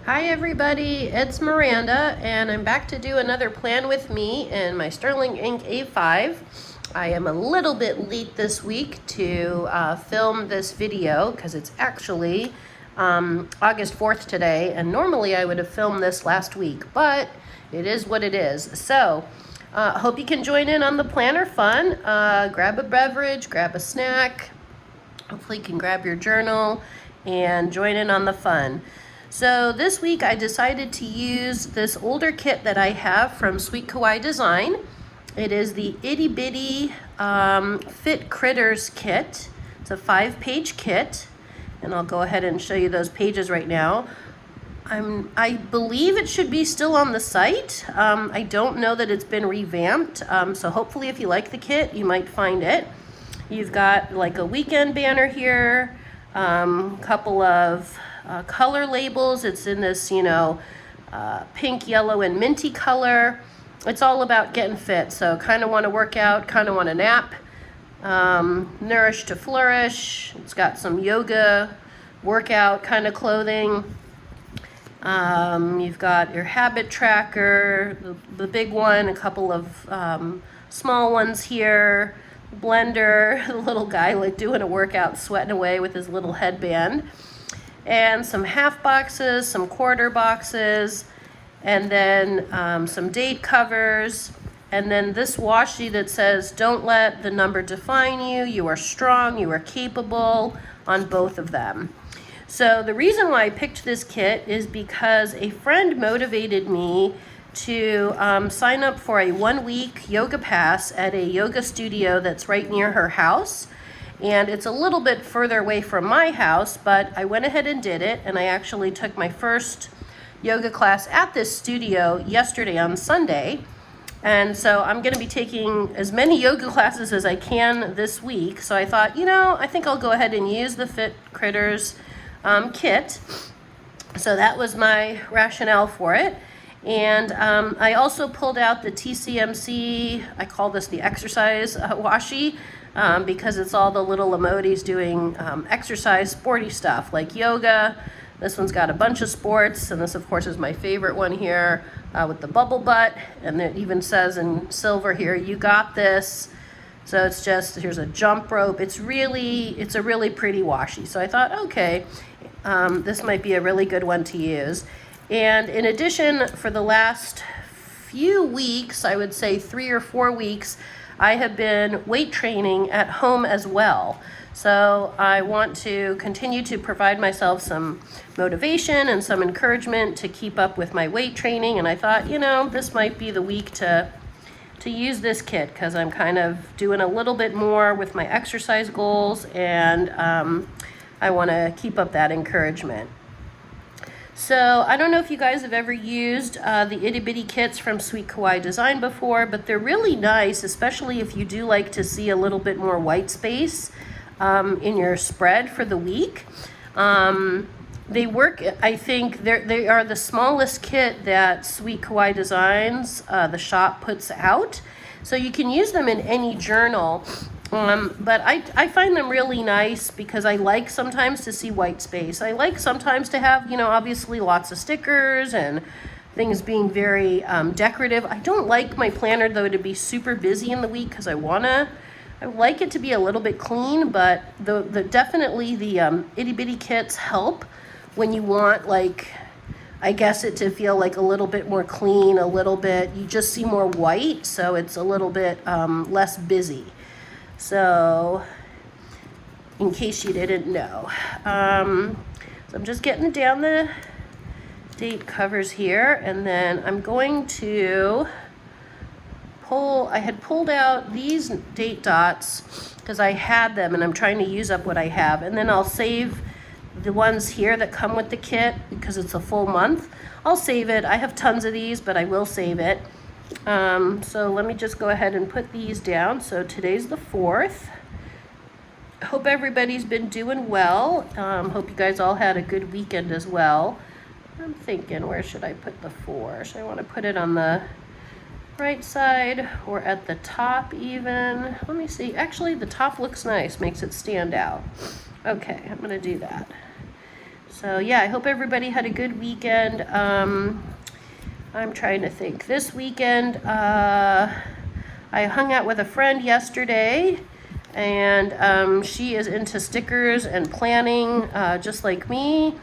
Hi everybody, it's Miranda and I'm back to do another plan with me in my Sterling Ink A5. I am a little bit late this week to film this video because it's actually August 4th today, and normally I would have filmed this last week, but it is what it is. So hope you can join in on the planner fun. Grab a beverage, grab a snack. Hopefully you can grab your journal and join in on the fun. So this week I decided to use this older kit that I have from Sweet Kawaii Design. It is the Itty Bitty Fit Critters kit. It's a 5-page kit, and I'll go ahead and show you those pages right now. I believe it should be still on the site. I don't know that it's been revamped, so hopefully if you like the kit, you might find it. You've got like a weekend banner here, couple of color labels. It's in this, pink, yellow, and minty color. It's all about getting fit. So kind of want to work out, kind of want to nap. Nourish to flourish. It's got some yoga workout kind of clothing. You've got your habit tracker, the big one, a couple of small ones here. Blender, the little guy like doing a workout, sweating away with his little headband, and some half boxes, some quarter boxes, and then some date covers, and then this washi that says don't let the number define you, you are strong, you are capable, on both of them. So the reason why I picked this kit is because a friend motivated me to sign up for a 1-week yoga pass at a yoga studio that's right near her house. And it's a little bit further away from my house, but I went ahead and did it, and I actually took my first yoga class at this studio yesterday on Sunday. And so I'm going to be taking as many yoga classes as I can this week. So I thought, I think I'll go ahead and use the Fit Critters kit. So that was my rationale for it. And I also pulled out the TCMC, I call this the exercise washi, because it's all the little emojis doing exercise, sporty stuff like yoga. This one's got a bunch of sports, and this of course is my favorite one here with the bubble butt, and it even says in silver here, you got this. So it's just, here's a jump rope. It's a really pretty washi. So I thought, okay, this might be a really good one to use. And in addition, for the last few weeks, I would say 3 or 4 weeks, I have been weight training at home as well. So I want to continue to provide myself some motivation and some encouragement to keep up with my weight training. And I thought, this might be the week to use this kit, because I'm kind of doing a little bit more with my exercise goals, and I want to keep up that encouragement. So I don't know if you guys have ever used the Itty Bitty kits from Sweet Kawaii Design before, but they're really nice, especially if you do like to see a little bit more white space in your spread for the week. They work, I think, they are the smallest kit that Sweet Kawaii Designs, the shop, puts out. So you can use them in any journal. But I find them really nice because I like sometimes to see white space. I like sometimes to have, obviously lots of stickers and things being very decorative. I don't like my planner, though, to be super busy in the week because I like it to be a little bit clean, but definitely the Itty Bitty kits help when you want, I guess, it to feel like a little bit more clean, a little bit, you just see more white, so it's a little bit less busy. So, in case you didn't know. So I'm just getting down the date covers here, and then I'm going to I had pulled out these date dots because I had them, and I'm trying to use up what I have, and then I'll save the ones here that come with the kit because it's a full month. I'll save it. I have tons of these, but I will save it. So let me just go ahead and put these down. So today's the 4th. Hope everybody's been doing well. Hope you guys all had a good weekend as well. I'm thinking, where should I put the 4? Should I want to put it on the right side or at the top even? Let me see. Actually, the top looks nice, makes it stand out. Okay, I'm going to do that. So yeah, I hope everybody had a good weekend. I'm trying to think. This weekend, I hung out with a friend yesterday, and she is into stickers and planning, just like me,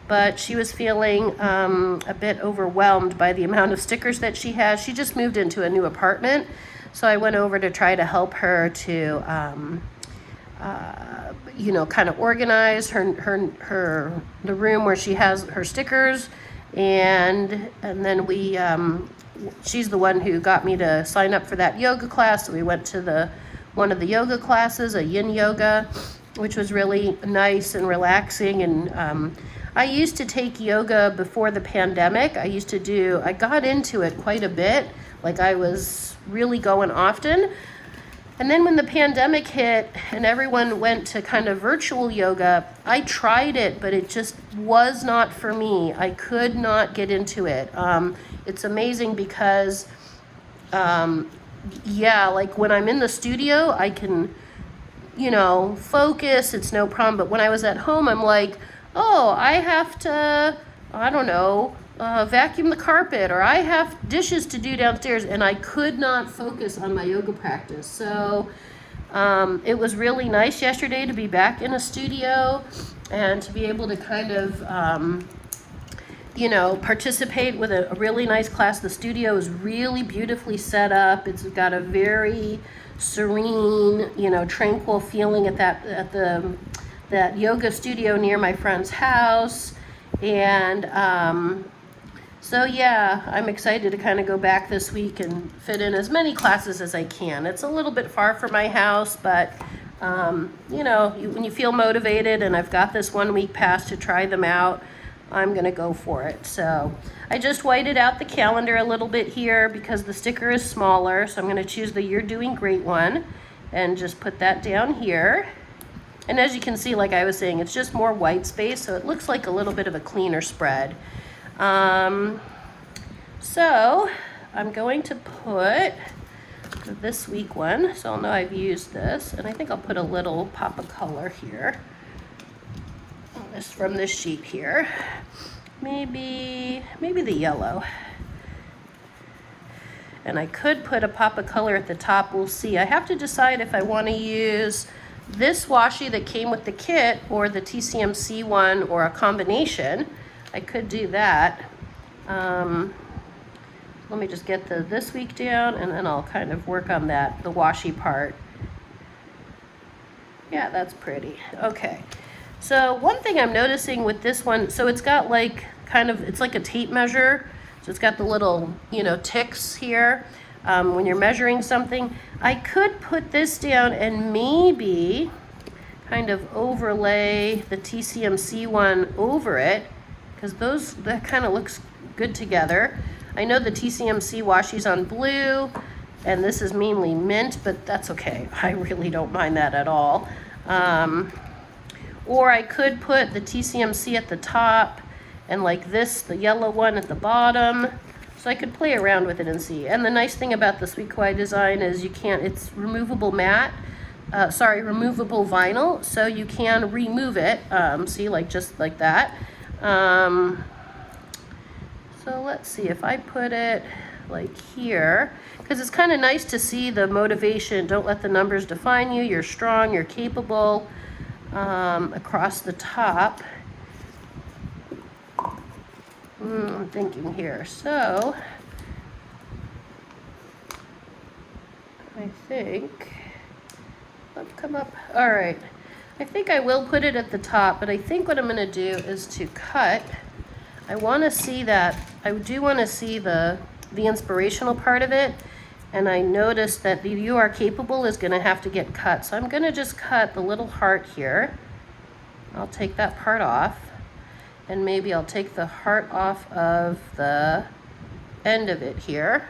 but she was feeling a bit overwhelmed by the amount of stickers that she has. She just moved into a new apartment, so I went over to try to help her to kind of organize the room where she has her stickers, and then she's the one who got me to sign up for that yoga class. So we went to one of the yoga classes, a yin yoga, which was really nice and relaxing. And I used to take yoga before the pandemic. I got into it quite a bit, like I was really going often. And then when the pandemic hit and everyone went to kind of virtual yoga, I tried it, but it just was not for me. I could not get into it. It's amazing because, like when I'm in the studio, I can, focus. It's no problem. But when I was at home, I'm like, oh, I have to, I don't know, vacuum the carpet, or I have dishes to do downstairs, and I could not focus on my yoga practice. So it was really nice yesterday to be back in a studio and to be able to kind of participate with a really nice class. The studio is really beautifully set up. It's got a very serene, tranquil feeling at that yoga studio near my friend's house. And so yeah, I'm excited to kind of go back this week and fit in as many classes as I can. It's a little bit far from my house, but when you feel motivated, and I've got this 1 week pass to try them out, I'm gonna go for it. So I just whited out the calendar a little bit here because the sticker is smaller. So I'm gonna choose the You're Doing Great one and just put that down here. And as you can see, like I was saying, it's just more white space, so it looks like a little bit of a cleaner spread. So I'm going to put this week one, so I'll know I've used this, and I think I'll put a little pop of color here. This from this sheet here. Maybe the yellow. And I could put a pop of color at the top. We'll see. I have to decide if I want to use this washi that came with the kit or the TCMC one or a combination. I could do that. Let me just get this week down, and then I'll kind of work on the washi part. Yeah, that's pretty. Okay. So one thing I'm noticing with this one, so it's got it's like a tape measure. So it's got the little, ticks here when you're measuring something. I could put this down and maybe kind of overlay the TCMC one over it, because that kind of looks good together. I know the TCMC washi's on blue, and this is mainly mint, but that's okay. I really don't mind that at all. Or I could put the TCMC at the top and like this, the yellow one at the bottom. So I could play around with it and see. And the nice thing about the Sweet Kawaii design is it's removable removable vinyl, so you can remove it. See, just like that. So let's see if I put it like here, because it's kind of nice to see the motivation. Don't let the numbers define you. You're strong, you're capable, across the top. I'm thinking here. So I think, let's come up. All right. I think I will put it at the top, but I think what I'm going to do is to cut. I want to see that. I do want to see the inspirational part of it, and I noticed that the "You Are Capable" is going to have to get cut. So I'm going to just cut the little heart here. I'll take that part off, and maybe I'll take the heart off of the end of it here.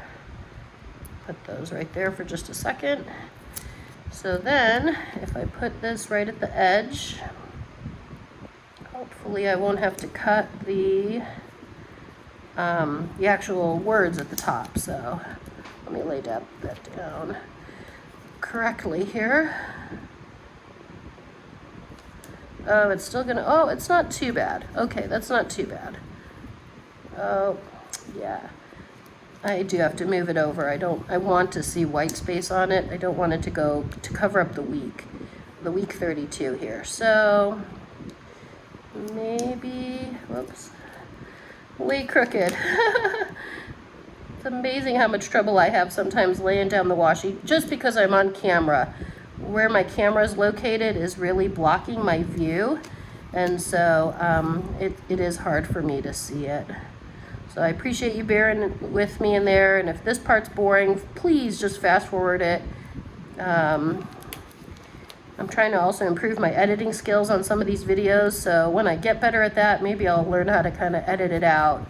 Put those right there for just a second. So then, if I put this right at the edge, hopefully I won't have to cut the actual words at the top. So let me lay that down correctly here. Oh, it's still gonna, oh, it's not too bad. Okay, that's not too bad. Oh, yeah. I do have to move it over. I want to see white space on it. I don't want it to go, to cover up the week 32 here. So, maybe, whoops, way crooked. It's amazing how much trouble I have sometimes laying down the washi just because I'm on camera. Where my camera is located is really blocking my view, and so it is hard for me to see it. So I appreciate you bearing with me in there, and if this part's boring, please just fast forward it. I'm trying to also improve my editing skills on some of these videos, so when I get better at that, maybe I'll learn how to kind of edit it out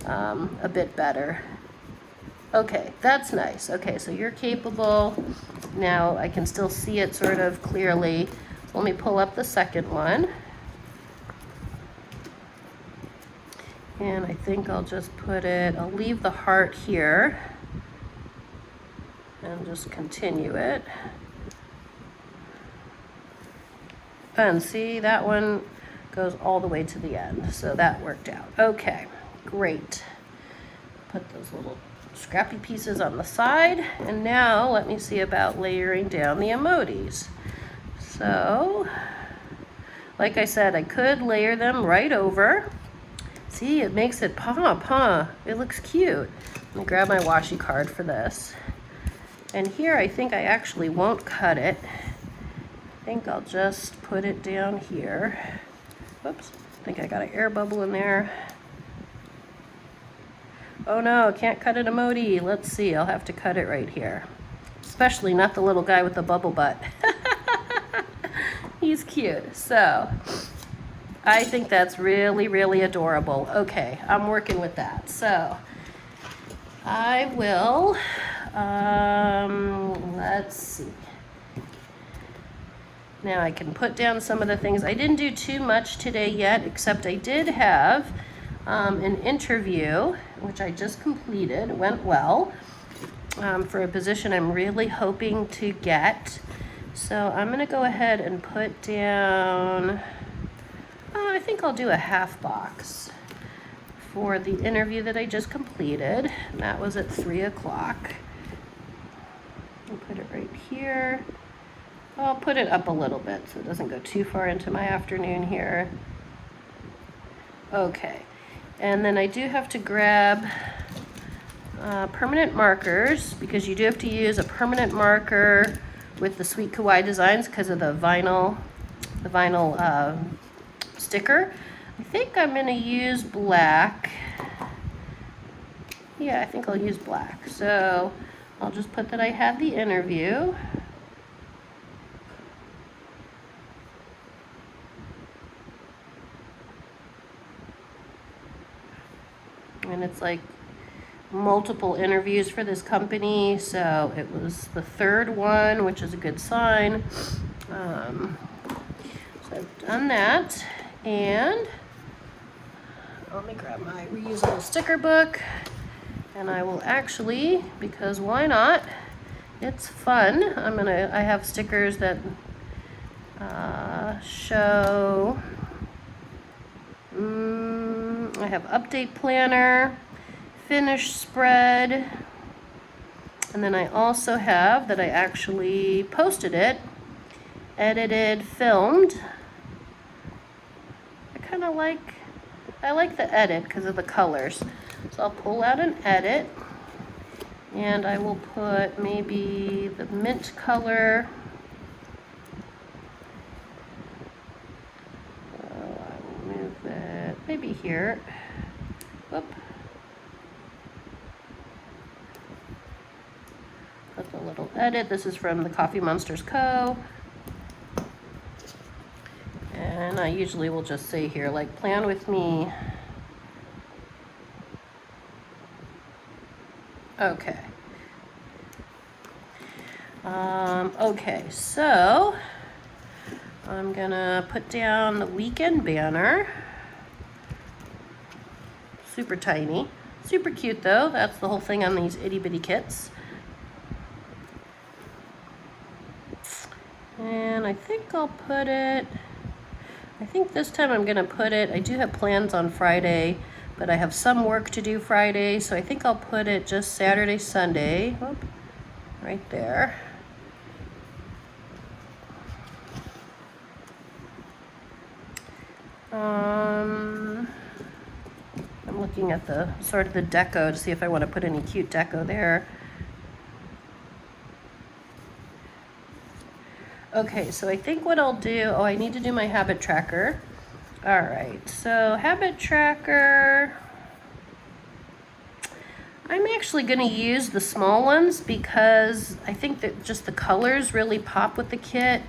a bit better. Okay, that's nice. Okay, so you're capable. Now I can still see it sort of clearly. So let me pull up the second one. And I think I'll just put it, I'll leave the heart here and just continue it. And see, that one goes all the way to the end. So that worked out. Okay, great. Put those little scrappy pieces on the side, and now let me see about layering down the emojis. So, like I said, I could layer them right over. See, it makes it pop, huh? It looks cute. Let me grab my washi card for this. And here I think I actually won't cut it. I think I'll just put it down here. Whoops, I think I got an air bubble in there. Oh no, can't cut an emoji. Let's see, I'll have to cut it right here. Especially not the little guy with the bubble butt. He's cute. So, I think that's really, really adorable. Okay, I'm working with that. So, I will, let's see. Now I can put down some of the things. I didn't do too much today yet, except I did have an interview, which I just completed. It went well, for a position I'm really hoping to get. So I'm going to go ahead and put down, I think I'll do a half box for the interview that I just completed. And that was at 3 o'clock. I'll put it right here. I'll put it up a little bit so it doesn't go too far into my afternoon here. Okay. And then I do have to grab permanent markers, because you do have to use a permanent marker with the Sweet Kawaii Designs because of the vinyl sticker. I think I'm going to use black. Yeah, I think I'll use black. So I'll just put that I had the interview. And it's like multiple interviews for this company, so it was the third one, which is a good sign. So I've done that, and let me grab my reusable sticker book, and I will actually, because why not? It's fun. I have stickers that show. I have update planner, finish spread, and then I also have that I actually posted it, edited, filmed. I like the edit because of the colors. So I'll pull out an edit, and I will put maybe the mint color. Maybe here. Whoop. Put a little edit. This is from the Coffee Monsters Co. And I usually will just say here, like, plan with me. Okay. Okay, so I'm gonna put down the weekend banner. Super tiny. Super cute though. That's the whole thing on these itty bitty kits. And I think I'll put it, I think this time I'm gonna put it, I do have plans on Friday, but I have some work to do Friday, so I think I'll put it just Saturday, Sunday. Whoop, right there. I'm looking at the sort of the deco to see if I want to put any cute deco there. Okay, so I think what I'll do, I need to do my habit tracker. All right, so habit tracker, I'm actually going to use the small ones because I think that just the colors really pop with the kit.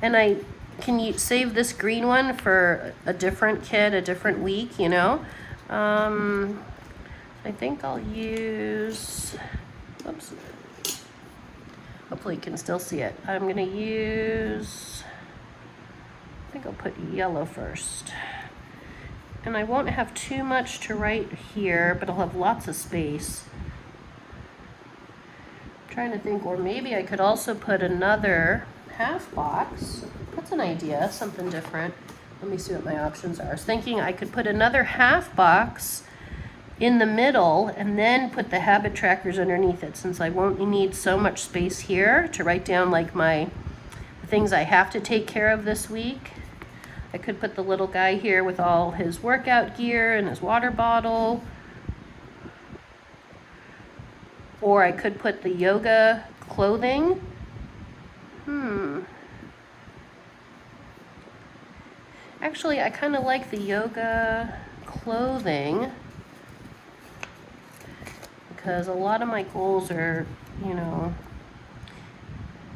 And can you save this green one for a different kit, a different week, you know? I think I'll use, oops. Hopefully you can still see it. I'm gonna use, I think I'll put yellow first. And I won't have too much to write here, but I'll have lots of space. I'm trying to think, or maybe I could also put another half box. That's an idea, something different. Let me see what my options are. I was thinking I could put another half box in the middle and then put the habit trackers underneath it, since I won't need so much space here to write down like the things I have to take care of this week. I could put the little guy here with all his workout gear and his water bottle. Or I could put the yoga clothing. Actually, I kind of like the yoga clothing because a lot of my goals are, you know,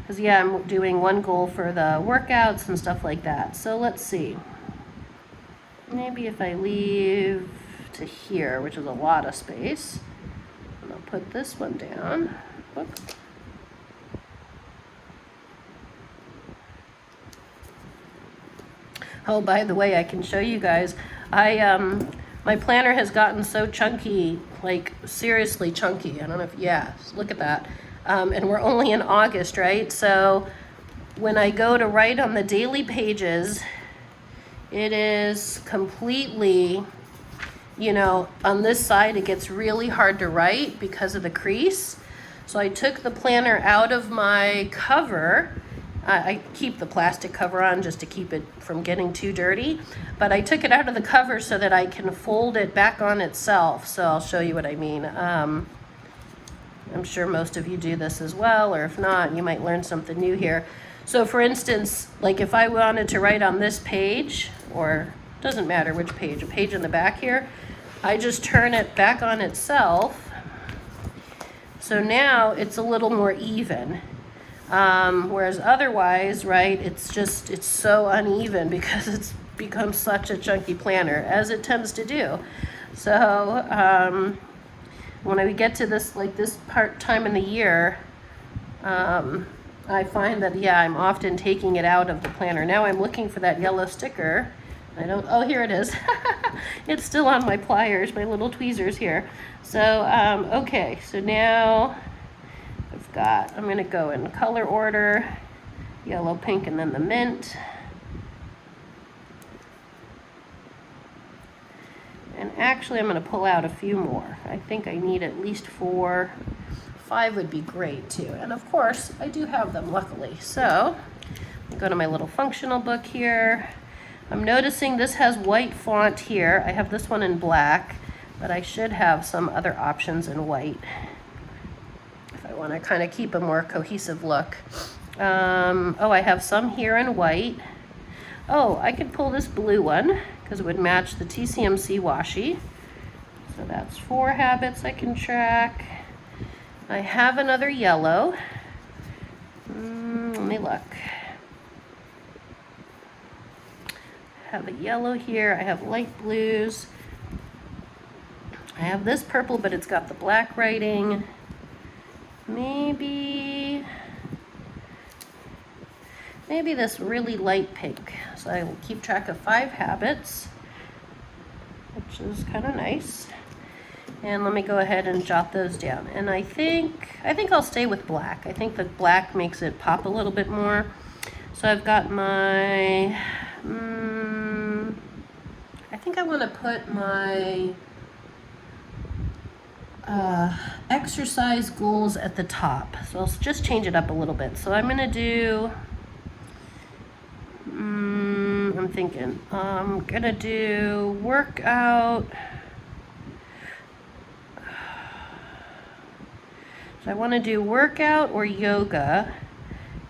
because yeah, I'm doing one goal for the workouts and stuff like that. So let's see. Maybe if I leave to here, which is a lot of space, and I'll put this one down. Whoop. Oh, by the way, I can show you guys. My planner has gotten so chunky, like seriously chunky. I don't know if, yeah, look at that. And we're only in August, right? So when I go to write on the daily pages, it is completely, you know, on this side, it gets really hard to write because of the crease. So I took the planner out of my cover. I keep the plastic cover on just to keep it from getting too dirty, but I took it out of the cover so that I can fold it back on itself. So I'll show you what I mean. I'm sure most of you do this as well, or if not, you might learn something new here. So for instance, like if I wanted to write on this page, or doesn't matter which page, a page in the back here, I just turn it back on itself. So now it's a little more even. Whereas otherwise, right, it's so uneven because it's become such a chunky planner, as it tends to do. So when we get to this, like this time in the year, I find that, yeah, I'm often taking it out of the planner. Now I'm looking for that yellow sticker. Oh, here it is. It's still on my pliers, my little tweezers here. So, okay, so now I'm going to go in color order, yellow, pink, and then the mint. And actually, I'm going to pull out a few more. I think I need at least 4. 5 would be great, too. And of course, I do have them, luckily. So, I go to my little functional book here. I'm noticing this has white font here. I have this one in black, but I should have some other options in white. I want to kind of keep a more cohesive look. I have some here in white. Oh, I could pull this blue one because it would match the TCMC washi. So that's 4 habits I can track. I have another yellow. Let me look. I have a yellow here. I have light blues. I have this purple, but it's got the black writing. Maybe this really light pink. So I will keep track of 5 habits, which is kind of nice. And let me go ahead and jot those down. And I think I'll stay with black. I think that black makes it pop a little bit more. So I've got my think I want to put my exercise goals at the top. So I'll just change it up a little bit. So I'm going to do, I'm thinking, I'm going to do workout. So I want to do workout or yoga.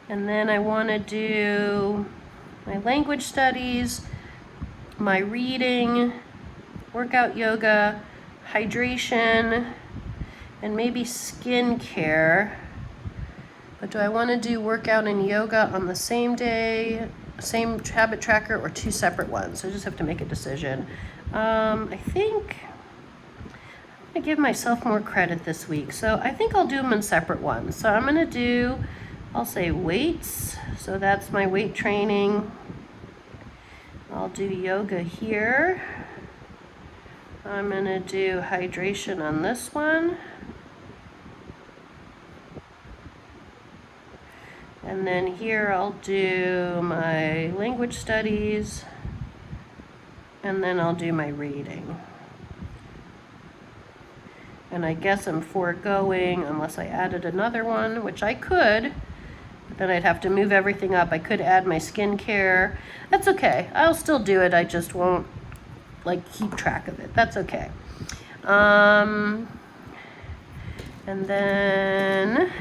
And then I want to do my language studies, my reading, workout, yoga, hydration, and maybe skincare. But do I want to do workout and yoga on the same day, same habit tracker, or two separate ones? So I just have to make a decision. I think I give myself more credit this week. So I think I'll do them in separate ones. So I'm going to do, I'll say weights. So that's my weight training. I'll do yoga here. I'm going to do hydration on this one. And then here I'll do my language studies. And then I'll do my reading. And I guess I'm foregoing, unless I added another one, which I could. But then I'd have to move everything up. I could add my skincare. That's okay. I'll still do it. I just won't keep track of it. That's okay. And then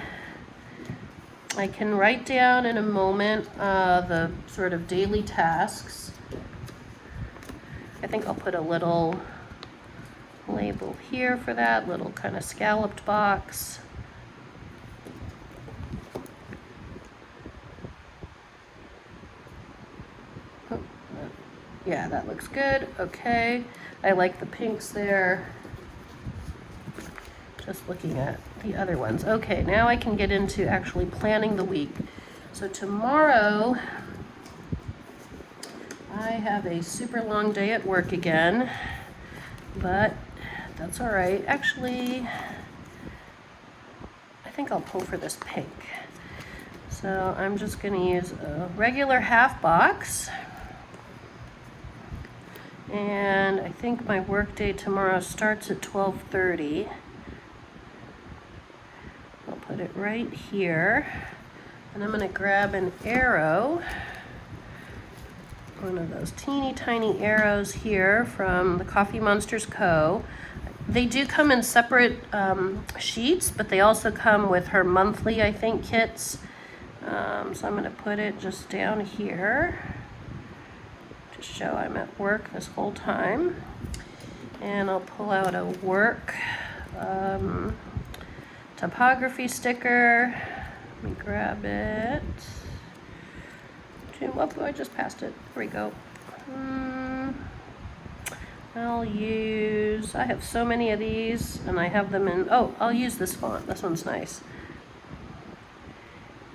I can write down in a moment the sort of daily tasks. I think I'll put a little label here for that, little kind of scalloped box. Yeah, that looks good. Okay. I like the pinks there. Just looking at the other ones. Okay, now I can get into actually planning the week. So tomorrow, I have a super long day at work again, but that's all right. Actually, I think I'll pull for this pink. So I'm just going to use a regular half box. And I think my work day tomorrow starts at 12:30. I'll put it right here. And I'm going to grab an arrow, one of those teeny tiny arrows here from the Coffee Monsters Co. They do come in separate sheets, but they also come with her monthly, I think, kits. So I'm going to put it just down here. Show I'm at work this whole time. And I'll pull out a work topography sticker. Let me grab it. Oh, I just passed it. There we go. I have so many of these, and I have them in, I'll use this font. This one's nice.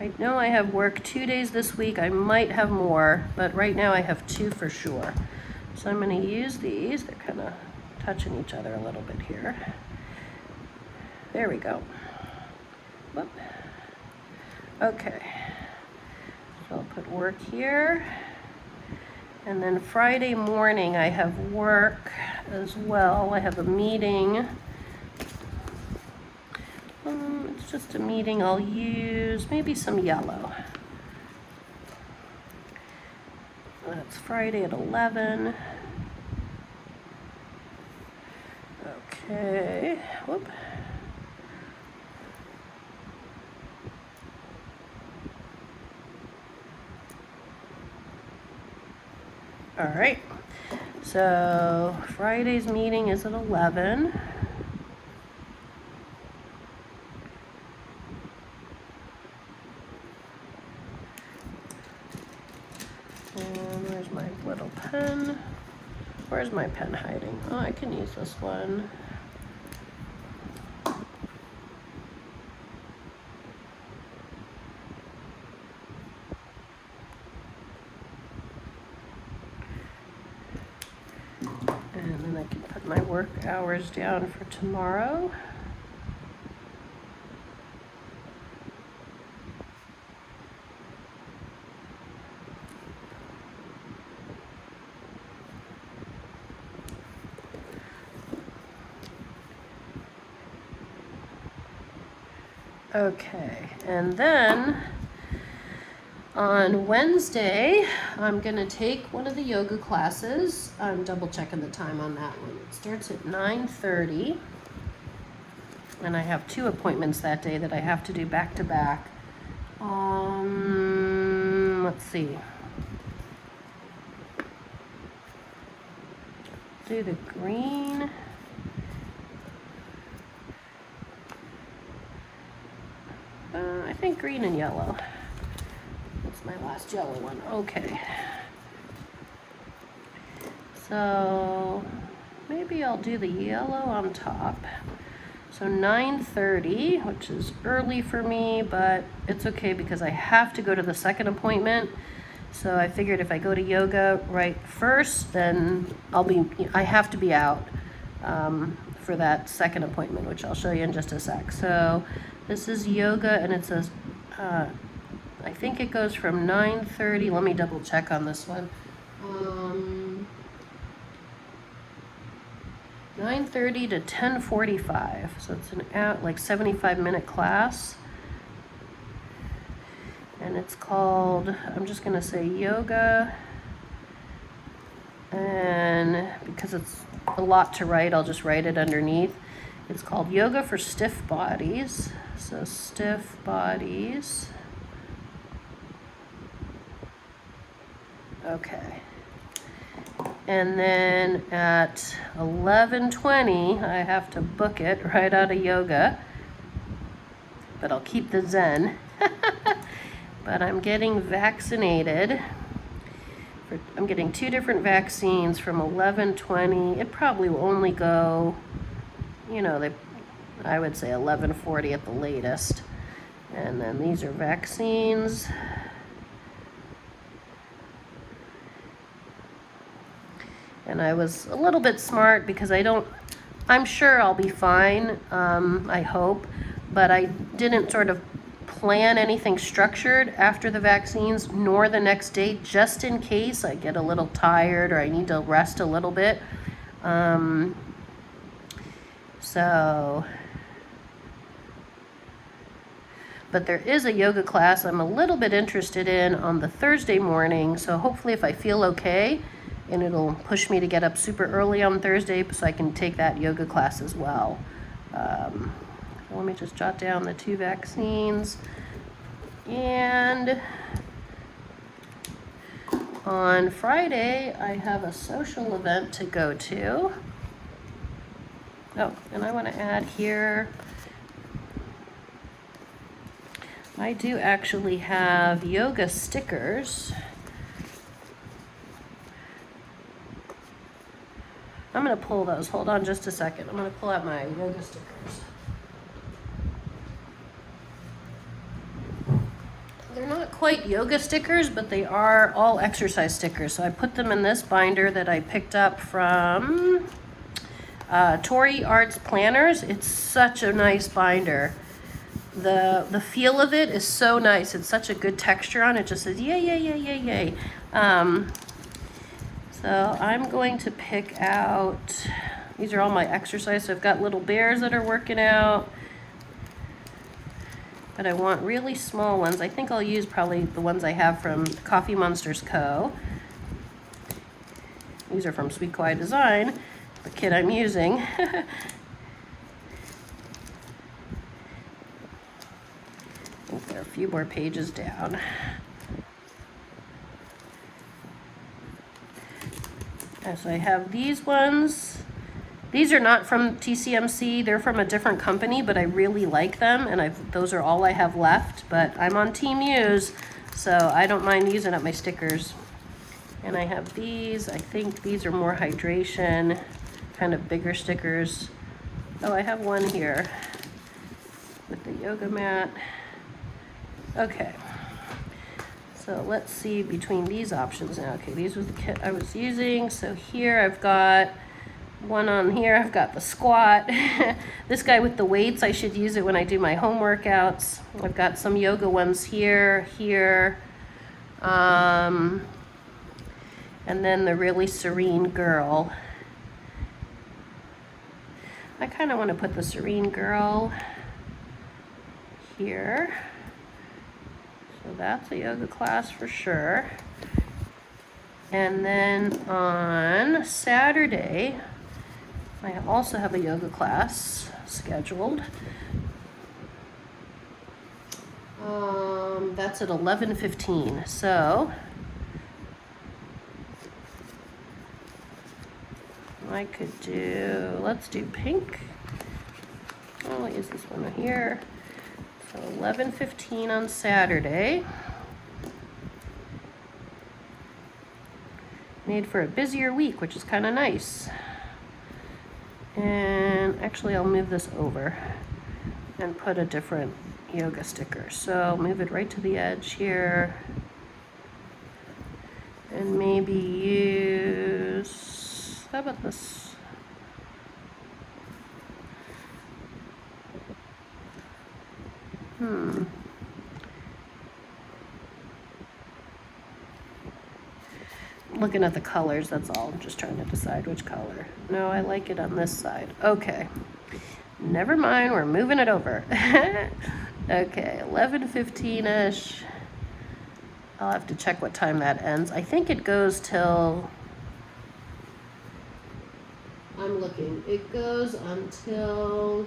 I know I have work 2 days this week. I might have more, but right now I have 2 for sure. So I'm going to use these. They're kind of touching each other a little bit here. There we go. Whoop. Okay. So I'll put work here. And then Friday morning I have work as well. I have a meeting. It's just a meeting. I'll use maybe some yellow. That's Friday at 11. Okay. Whoop. All right. So Friday's meeting is at 11. And where's my little pen? Where's my pen hiding? Oh, I can use this one. And then I can put my work hours down for tomorrow. Okay, and then on Wednesday, I'm gonna take one of the yoga classes. I'm double checking the time on that one. It starts at 9:30. And I have 2 appointments that day that I have to do back to back. Let's see. Do the green. I think green and yellow. That's my last yellow one. Okay. So maybe I'll do the yellow on top. So 9:30, which is early for me, but it's okay because I have to go to the second appointment. So I figured if I go to yoga right first, then I have to be out for that second appointment, which I'll show you in just a sec. So this is yoga, and it says, I think it goes from 9:30. Let me double check on this one. 9:30 to 10:45. So it's an 75-minute class. And it's called, I'm just going to say yoga. And because it's a lot to write, I'll just write it underneath. It's called Yoga for Stiff Bodies. So stiff bodies. Okay. And then at 11:20, I have to book it right out of yoga. But I'll keep the Zen. But I'm getting vaccinated. I'm getting 2 different vaccines from 11:20. It probably will only go, I would say 11:40 at the latest. And then these are vaccines. And I was a little bit smart because I'm sure I'll be fine, I hope, but I didn't sort of plan anything structured after the vaccines nor the next day, just in case I get a little tired or I need to rest a little bit. But there is a yoga class I'm a little bit interested in on the Thursday morning, so hopefully if I feel okay, and it'll push me to get up super early on Thursday so I can take that yoga class as well. So let me just jot down the 2 vaccines. And on Friday, I have a social event to go to. Oh, and I want to add here, I do actually have yoga stickers. I'm going to pull those. Hold on just a second. I'm going to pull out my yoga stickers. They're not quite yoga stickers, but they are all exercise stickers. So I put them in this binder that I picked up from Tori Arts Planners. It's such a nice binder. The feel of it is so nice. It's such a good texture on it. It just says yay, yay, yay, yay, yay. So I'm going to pick out, these are all my exercise. So I've got little bears that are working out, but I want really small ones. I think I'll use probably the ones I have from Coffee Monsters Co. These are from Sweet Kawaii Design, the kit I'm using. I think there are a few more pages down. So I have these ones. These are not from TCMC. They're from a different company, but I really like them, and those are all I have left. But I'm on Team Use, so I don't mind using up my stickers. And I have these. I think these are more hydration, kind of bigger stickers. Oh, I have one here with the yoga mat. Okay. So let's see between these options now. Okay, these was the kit I was using. So here I've got one on here. I've got the squat. This guy with the weights, I should use it when I do my home workouts. I've got some yoga ones here. And then the really serene girl. I kind of want to put the serene girl here. So that's a yoga class for sure. And then on Saturday, I also have a yoga class scheduled. That's at 11:15. So I could do, let's do pink. I'll use this one here. So 11:15 on Saturday. Made for a busier week, which is kind of nice. And actually I'll move this over and put a different yoga sticker. So move it right to the edge here. And maybe use, how about this? Looking at the colors, that's all. I'm just trying to decide which color. No, I like it on this side. Okay. Never mind, we're moving it over. Okay, 11:15-ish. I'll have to check what time that ends. I think it goes till, I'm looking. It goes until,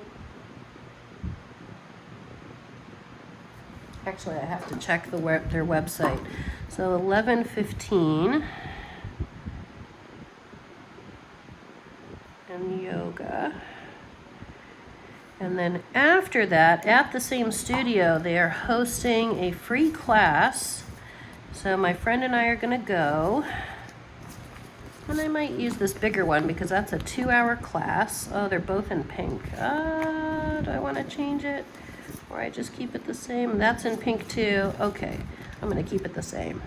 actually I have to check their website. So 11:15 and yoga. And then after that, at the same studio, they are hosting a free class. So my friend and I are gonna go. And I might use this bigger one because that's a 2-hour class. Oh, they're both in pink. Do I wanna change it? Or I just keep it the same? That's in pink too. Okay, I'm gonna keep it the same.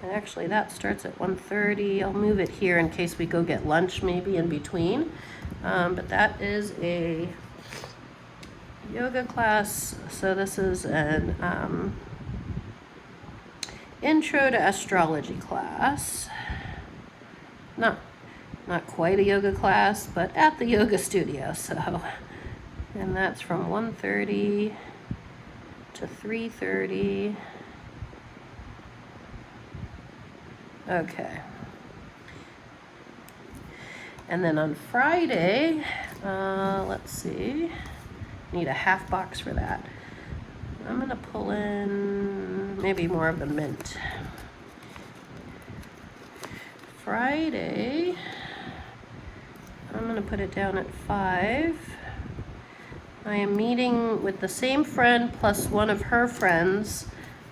And actually that starts at 1:30. I'll move it here in case we go get lunch maybe in between. But that is a yoga class. So this is an intro to astrology class. Not quite a yoga class, but at the yoga studio. So, and that's from 1:30 to 3:30. Okay. And then on Friday, let's see, need a half box for that. I'm gonna pull in maybe more of the mint. Friday, I'm gonna put it down at 5. I am meeting with the same friend plus one of her friends.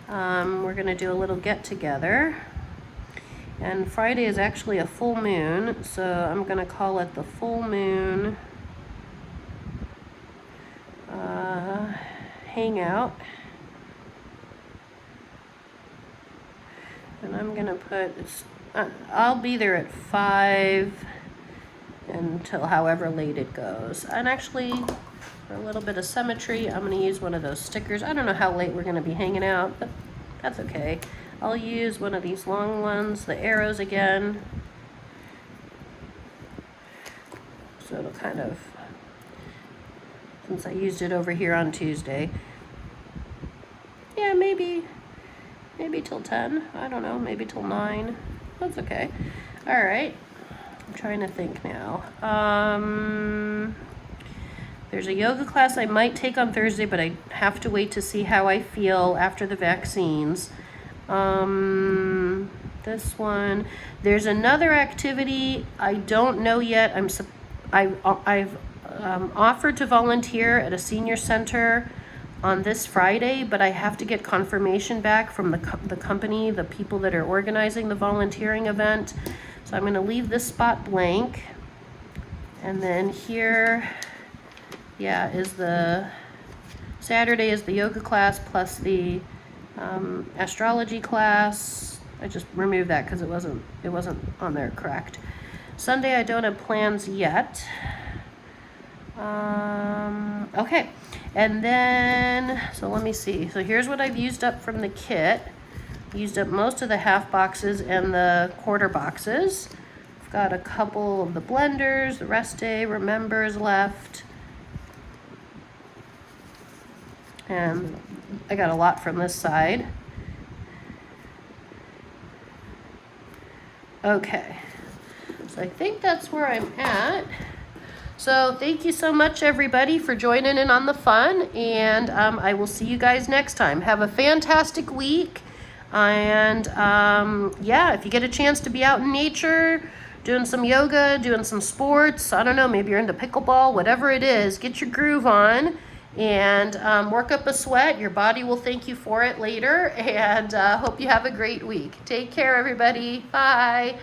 We're gonna do a little get together. And Friday is actually a full moon, so I'm gonna call it the full moon hangout. And I'm gonna put, I'll be there at 5 until however late it goes. And actually, for a little bit of symmetry, I'm gonna use one of those stickers. I don't know how late we're gonna be hanging out, but that's okay. I'll use one of these long ones, the arrows again. So it'll kind of, since I used it over here on Tuesday. Yeah, maybe till 10. I don't know, maybe till 9. That's okay. All right, I'm trying to think now. There's a yoga class I might take on Thursday, but I have to wait to see how I feel after the vaccines. This one, there's another activity I don't know yet. I've offered to volunteer at a senior center on this Friday, but I have to get confirmation back from the company, the people that are organizing the volunteering event. So I'm going to leave this spot blank. And then here, yeah, is the Saturday is the yoga class plus the astrology class. I just removed that because it wasn't on there correct. Sunday I don't have plans yet. Okay, and then so let me see. So here's what I've used up from the kit. Used up most of the half boxes and the quarter boxes. I've got a couple of the blenders, the rest day remembers left. And I got a lot from this side. Okay, so I think that's where I'm at. So thank you so much, everybody, for joining in on the fun, and I will see you guys next time. Have a fantastic week, and yeah, if you get a chance to be out in nature, doing some yoga, doing some sports, I don't know, maybe you're into pickleball, whatever it is, get your groove on, and work up a sweat. Your body will thank you for it later, and hope you have a great week. Take care, everybody. Bye.